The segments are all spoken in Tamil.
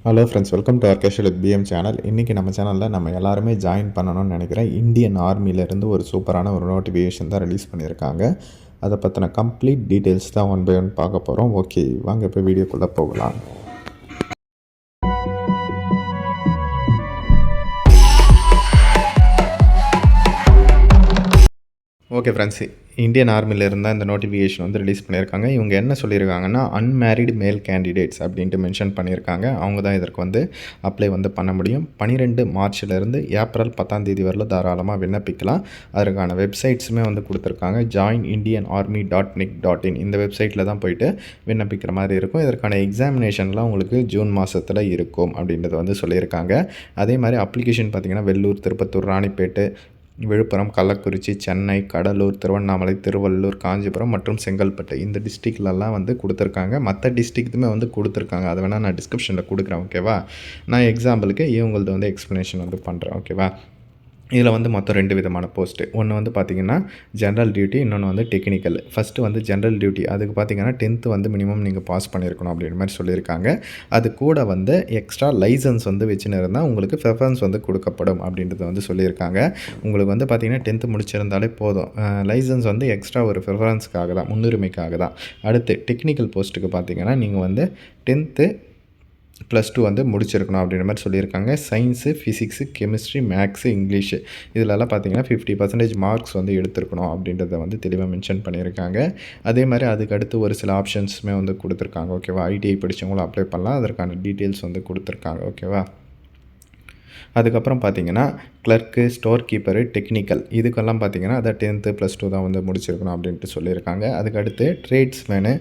ஹலோ ஃப்ரெண்ட்ஸ், வெல்கம் டு ஆர்கேஷல் வித் பிஎம் சேனல். இன்றைக்கி நம்ம சேனலில் நம்ம எல்லாருமே ஜாயின் பண்ணணும்னு நினைக்கிறேன். இந்தியன் ஆர்மியிலேருந்து ஒரு சூப்பரான ஒரு நோட்டிஃபிகேஷன் தான் ரிலீஸ் பண்ணியிருக்காங்க. அதை பற்றின கம்ப்ளீட் டீட்டெயில்ஸ் தான் ஒன் பை ஒன் பார்க்க போகிறோம். ஓகே, வாங்க இப்போ வீடியோக்குள்ளே போகலாம். ஓகே ஃப்ரெண்ட்ஸ், இந்தியன் ஆர்மியிலேருந்து இந்த நோட்டிஃபிகேஷன் வந்து ரிலீஸ் பண்ணியிருக்காங்க. இவங்க என்ன சொல்லியிருக்காங்கன்னா, அன்மேரிடு மேல் கேண்டிடேட்ஸ் அப்படின்ட்டு மென்ஷன் பண்ணியிருக்காங்க. அவங்க தான் இதற்கு வந்து அப்ளை வந்து பண்ண முடியும். 12 மார்ச்லேருந்து ஏப்ரல் 10ஆம் தேதி வரல தாராளமாக விண்ணப்பிக்கலாம். அதற்கான வெப்சைட்ஸுமே வந்து கொடுத்துருக்காங்க. joinindianarmy.nic.in இந்த வெப்சைட்டில் தான் போயிட்டு விண்ணப்பிக்கிற மாதிரி இருக்கும். இதற்கான எக்ஸாமினேஷன்லாம் உங்களுக்கு ஜூன் மாதத்தில் இருக்கும் அப்படின்றத வந்து சொல்லியிருக்காங்க. அதே மாதிரி அப்ளிகேஷன் பார்த்திங்கன்னா வெள்ளூர், திருப்பத்தூர், ராணிப்பேட்டு, விழுப்புரம், கள்ளக்குறிச்சி, சென்னை, கடலூர், திருவண்ணாமலை, திருவள்ளூர், காஞ்சிபுரம் மற்றும் செங்கல்பட்டு இந்த டிஸ்ட்ரிக்ட்லலாம் வந்து கொடுத்துருக்காங்க. மற்ற டிஸ்ட்ரிக்ட்டுமே வந்து கொடுத்துருக்காங்க. அதை வேணால் நான் டிஸ்கிரிப்ஷனில் கொடுக்குறேன். ஓகேவா? நான் எக்ஸாம்பிளுக்கு இவங்களது வந்து எக்ஸ்ப்ளனேஷன் வந்து பண்ணுறேன். ஓகேவா? இதில் வந்து மொத்தம் 2 விதமான போஸ்ட்டு. ஒன்று வந்து பார்த்திங்கன்னா ஜென்ரல் டியூட்டி, இன்னொன்று வந்து டெக்னிக்கல். ஃபஸ்ட்டு வந்து ஜென்ரல் டியூட்டி. அதுக்கு பார்த்திங்கன்னா 10th வந்து மினிமம் நீங்கள் பாஸ் பண்ணியிருக்கணும் அப்படின்ற மாதிரி சொல்லியிருக்காங்க. அது கூட வந்து எக்ஸ்ட்ரா லைசன்ஸ் வந்து வச்சுன்னு இருந்தால் உங்களுக்கு ப்ரிஃபரன்ஸ் வந்து கொடுக்கப்படும் அப்படின்றத வந்து சொல்லியிருக்காங்க. உங்களுக்கு வந்து பார்த்திங்கன்னா 10th முடிச்சிருந்தாலே போதும். லைசன்ஸ் வந்து எக்ஸ்ட்ரா ஒரு ப்ரிஃபரன்ஸ்க்காக தான், முன்னுரிமைக்காக தான். அடுத்து டெக்னிக்கல் போஸ்ட்டுக்கு பார்த்திங்கன்னா நீங்கள் வந்து 10th +2 வந்து முடிச்சிருக்கணும் அப்படின்ற மாதிரி சொல்லியிருக்காங்க. Science, physics, chemistry, maths, English இதிலெல்லாம் பார்த்திங்கன்னா 50% மார்க்ஸ் வந்து எடுத்துருக்கணும் அப்படின்றத வந்து தெளிவாக மென்ஷன் பண்ணியிருக்காங்க. அதே மாதிரி அதுக்கு அடுத்து ஒரு சில ஆப்ஷன்ஸுமே வந்து கொடுத்துருக்காங்க. ஓகேவா? ஐடிஐ படித்தவங்களும் அப்ளை பண்ணலாம். அதற்கான டீட்டெயில்ஸ் வந்து கொடுத்துருக்காங்க. ஓகேவா? அதுக்கப்புறம் பார்த்திங்கன்னா கிளர்க்கு, ஸ்டோர் கீப்பரு, டெக்னிக்கல் இதுக்கெல்லாம் பார்த்திங்கன்னா அதை 10th +2 தான் வந்து முடிச்சிருக்கணும் அப்படின்ட்டு சொல்லியிருக்காங்க. அதுக்கடுத்து ட்ரேட்ஸ்மேனு,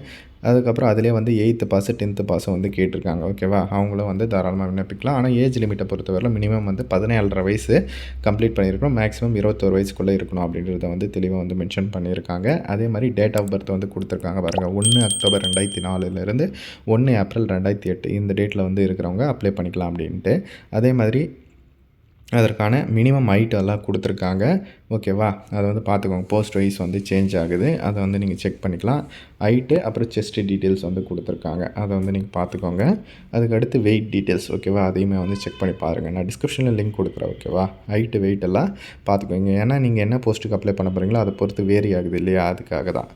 அதுக்கப்புறம் அதிலே வந்து 8th பாஸு 10th பாஸும் வந்து கேட்டிருக்காங்க. ஓகேவா? அவங்களும் வந்து தாராளமாக விண்ணப்பிக்கலாம். ஆனால் ஏஜ் லிமிட்டை பொறுத்தவரை மினிமம் வந்து 17.5 வயசு கம்ப்ளீட் பண்ணியிருக்கணும். மேக்ஸிமம் 21 வயசுக்குள்ளே இருக்கணும் அப்படின்றத வந்து தெளிவாக வந்து மென்ஷன் பண்ணியிருக்காங்க. அதே மாதிரி டேட் ஆஃப் பர்த் வந்து கொடுத்துருக்காங்க பாருங்கள். 1 அக்டோபர் 2004 1 ஏப்ரல் 2008 இந்த டேட்டில் வந்து இருக்கிறவங்க அப்ளை பண்ணிக்கலாம் அப்படின்ட்டு. அதே மாதிரி அதற்கான மினிமம் ஹைட் எல்லாம் கொடுத்துருக்காங்க. ஓகேவா? அதை வந்து பார்த்துக்கோங்க. போஸ்ட் வைஸ் வந்து சேஞ்ச் ஆகுது. அதை வந்து நீங்கள் செக் பண்ணிக்கலாம். ஹைட்டு அப்புறம் செஸ்ட்டு டீட்டெயில்ஸ் வந்து கொடுத்துருக்காங்க. அதை வந்து நீங்கள் பார்த்துக்கோங்க. அதுக்கடுத்து வெயிட் டீட்டெயில்ஸ். ஓகேவா? அதையுமே வந்து செக் பண்ணி பாருங்கள். நான் டிஸ்கிரிப்ஷனில் லிங்க் கொடுக்குறேன். ஓகேவா? ஹைட்டு, வெயிட் எல்லாம் பார்த்துக்கோங்க. ஏன்னா நீங்கள் என்ன போஸ்ட்டுக்கு அப்ளை பண்ண போகிறீங்களோ அதை பொறுத்து வேரி ஆகுது இல்லையா? அதுக்காக தான்.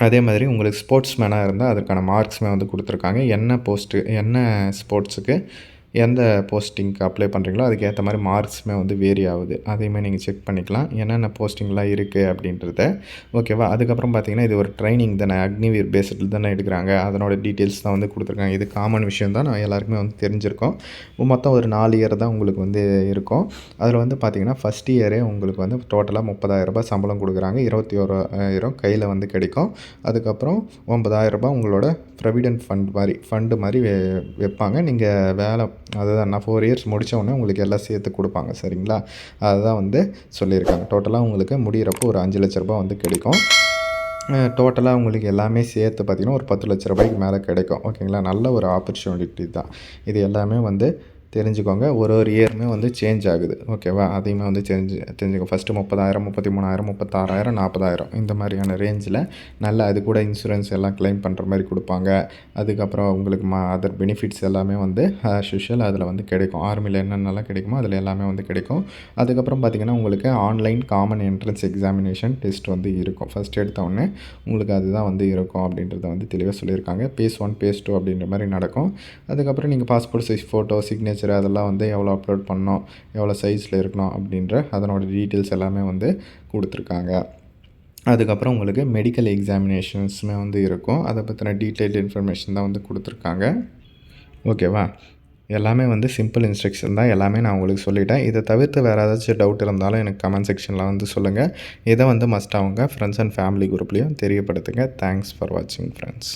அதே மாதிரி உங்களுக்கு ஸ்போர்ட்ஸ் மேனாக இருந்தால் அதற்கான மார்க்ஸுமே வந்து கொடுத்துருக்காங்க. என்ன போஸ்ட்டு, என்ன ஸ்போர்ட்ஸுக்கு எந்த போஸ்டிங்க்கு அப்ளை பண்ணுறீங்களோ அதுக்கேற்ற மாதிரி மார்க்ஸுமே வந்து வேரி ஆகுது. அதையுமே நீங்கள் செக் பண்ணிக்கலாம். என்னென்ன போஸ்டிங்லாம் இருக்குது அப்படின்றத. ஓகேவா? அதுக்கப்புறம் பார்த்திங்கன்னா இது ஒரு ட்ரைனிங் தானே, அக்னிவீர் பேஸில் தானே எடுக்கிறாங்க. அதனோட டீட்டெயில்ஸ் தான் வந்து கொடுத்துருக்காங்க. இது காமன் விஷயம் தான், நான் எல்லாருக்குமே வந்து தெரிஞ்சிருக்கோம். மொத்தம் ஒரு 4 இயர் தான் உங்களுக்கு வந்து இருக்கும். அதில் வந்து பார்த்திங்கன்னா ஃபஸ்ட் இயரே உங்களுக்கு வந்து டோட்டலாக 30,000 சம்பளம் கொடுக்குறாங்க. 21,000 கையில் வந்து கிடைக்கும். அதுக்கப்புறம் 9,000 உங்களோட ப்ரொவிடென்ட் ஃபண்டு மாதிரி வைப்பாங்க. நீங்கள் வேலை அதுதான் நான் 4 இயர்ஸ் முடித்த உடனே உங்களுக்கு எல்லாம் சேர்த்து கொடுப்பாங்க. சரிங்களா? அதுதான் வந்து சொல்லியிருக்காங்க. டோட்டலாக உங்களுக்கு முடிகிறப்போ ஒரு 5 லட்ச ரூபா வந்து கிடைக்கும். டோட்டலாக உங்களுக்கு எல்லாமே சேர்த்து பார்த்திங்கன்னா ஒரு 10 லட்ச ரூபாய்க்கு மேலே கிடைக்கும். ஓகேங்களா? நல்ல ஒரு ஆப்பர்ச்சுனிட்டி தான். இது எல்லாமே வந்து தெரிஞ்சுக்கோங்க. ஒரு இயருமே வந்து சேஞ்ச் ஆகுது. ஓகேவா? அதையுமே வந்து தெரிஞ்சுக்கோங்க. ஃபஸ்ட்டு 30,000, 33,000, 36,000, 40,000 இந்த மாதிரியான ரேஞ்சில் நல்ல அது கூட இன்சூரன்ஸ் எல்லாம் க்ளைம் பண்ணுற மாதிரி கொடுப்பாங்க. அதுக்கப்புறம் உங்களுக்கு அதர் பெனிஃபிட்ஸ் எல்லாமே வந்து ஆஸ் யூஷுவல் அதில் வந்து கிடைக்கும். ஆர்மியில் என்னென்னலாம் கிடைக்குமோ அதில் எல்லாமே வந்து கிடைக்கும். அதுக்கப்புறம் பார்த்திங்கன்னா உங்களுக்கு online common entrance examination test வந்து இருக்கும். ஃபஸ்ட் எடுத்தோடனே உங்களுக்கு அதுதான் வந்து இருக்கும் அப்படின்றத வந்து தெளிவாக சொல்லியிருக்காங்க. பேஸ் 1 பேஸ் 2 அப்படின்ற மாதிரி நடக்கும். அதுக்கப்புறம் நீங்கள் பாஸ்போர்ட் சைஸ் ஃபோட்டோ, சிக்னேச்சர் அதெல்லாம் வந்து எவ்வளோ அப்லோட் பண்ணணும், எவ்வளோ சைஸில் இருக்கணும் அப்படின்ற அதனோட டீட்டெயில்ஸ் எல்லாமே வந்து கொடுத்துருக்காங்க. அதுக்கப்புறம் உங்களுக்கு மெடிக்கல் எக்ஸாமினேஷன்ஸுமே வந்து இருக்கும். அதை பற்றின டீட்டெயில் இன்ஃபர்மேஷன் தான் வந்து கொடுத்துருக்காங்க. ஓகேவா? எல்லாமே வந்து சிம்பிள் இன்ஸ்ட்ரக்ஷன் தான். எல்லாமே நான் உங்களுக்கு சொல்லிட்டேன். இதை தவிர்த்து வேறு ஏதாச்சும் டவுட் இருந்தாலும் எனக்கு கமெண்ட் செக்ஷனில் வந்து சொல்லுங்கள். இதை வந்து மஸ்ட் அவங்க ஃப்ரெண்ட்ஸ் அண்ட் ஃபேமிலி குரூப்லேயும் தெரியப்படுத்துங்க. தேங்க்ஸ் ஃபார் வாட்சிங் ஃப்ரெண்ட்ஸ்.